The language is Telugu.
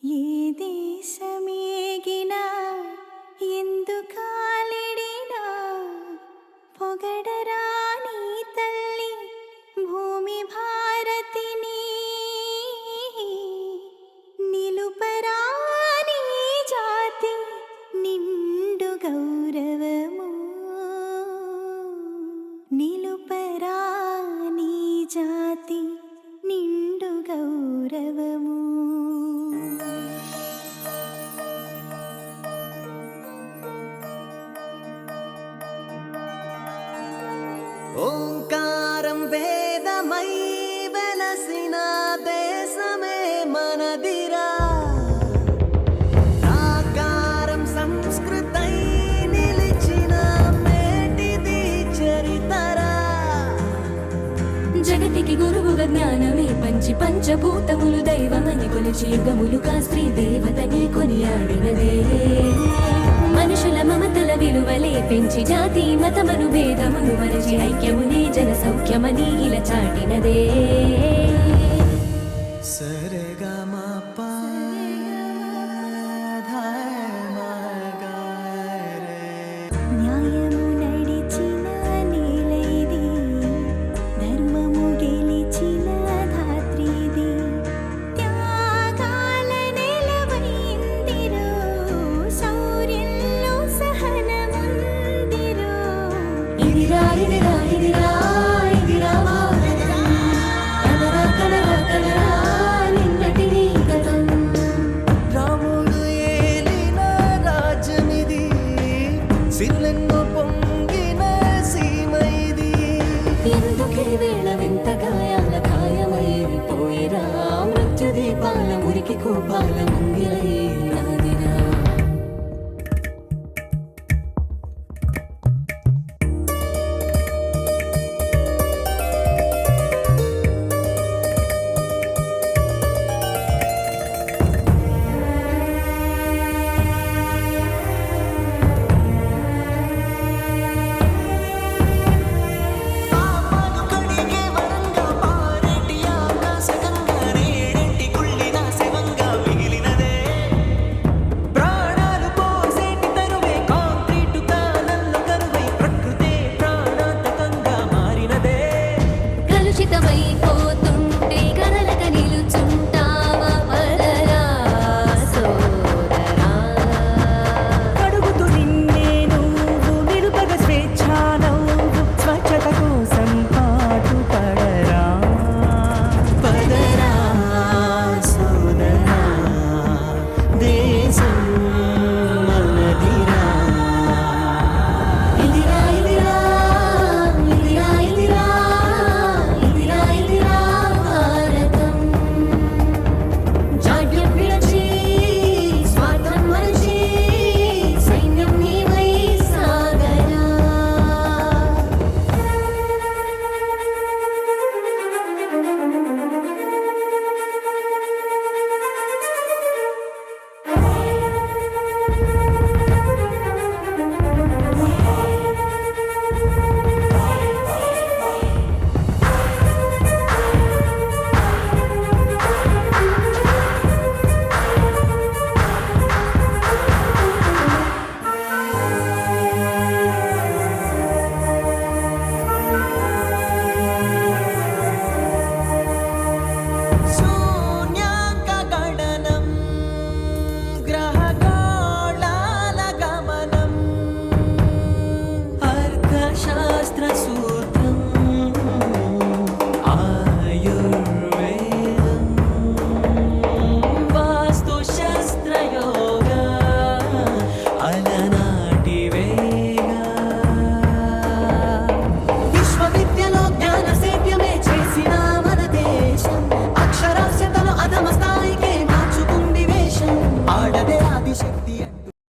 ఏ దేశమేగినా ఎందు కాలిడినా పొగడరా నీ తల్లి భూమి భారతిని నిలుపరా నీ జాతి నిండు గౌరవము నిలుపరా నీ జాతి నిండు గౌరవము. ఓంకారం వేదమై వెలసిన దేశమే మనదిరా, సాకారం సంస్కృతై నిలిచిన మేటిది చరితరా. జగతికి గురువుగా జ్ఞానమే పంచి పంచభూతములు దైవమని కొలిచి యుగములుగా స్త్రీ దేవతని కొనియాడినదే. మనుషుల మమతల విలువలే పెంచి జాతి మతమను భేదమును మరచి ఐక్యమునే జన సౌఖ్యమని ఇలా చాటినదే. న్యాయము నడిచిన నేలైది, ధర్మము గెలిచిన ధాత్రిది, త్యాగాల నెలవైందిరో, శౌర్యంలో సహనముందిరో. ఇదిరా ఇదిరా ఇదిరా ఇదిరా భారతం, కదరా కదరా కదరా నిన్నటి నీ గతం. రాముడు ఏలిన రాజ్యమిది, సిరులెన్నో పొంగిన సీమైది. ఎందుకే వేళ వింత గాయాల ఖాయమైపోయిరా, మృత్యు దీపాల మురికి కూపాల ముంగిలైనాదిరా. పాపాలు కడిగే వరంగా పారేటి ఆకాశగంగా రేడెంటి కుళ్ళిన శివంగా మిగిలినదే. ప్రాణాలు పోసేటి తరువే కాంక్రీటు కాలంలో కరువై ప్రకృతే ప్రాణాంతకంగా మారినదే. కలుషితమైపోతుంటే కదలక నిలుచుంటావా పరరా సోదరా. అడుగుతూ నిన్నే నువ్వు నిలుపగ స్వేచ్ఛ నువ్వు స్వచ్ఛత కోసం పాటుపడరా. పదరా సోదరా, దేశం మనదిరా. ఇదిరా ఇదిరా ఇదిరా ఇదిరా ఇదిరా ఇదిరా భారతం. జాడ్యం విడచి స్వార్థం మరచి సైన్యం నీవై సాగరా. సూర్యుడు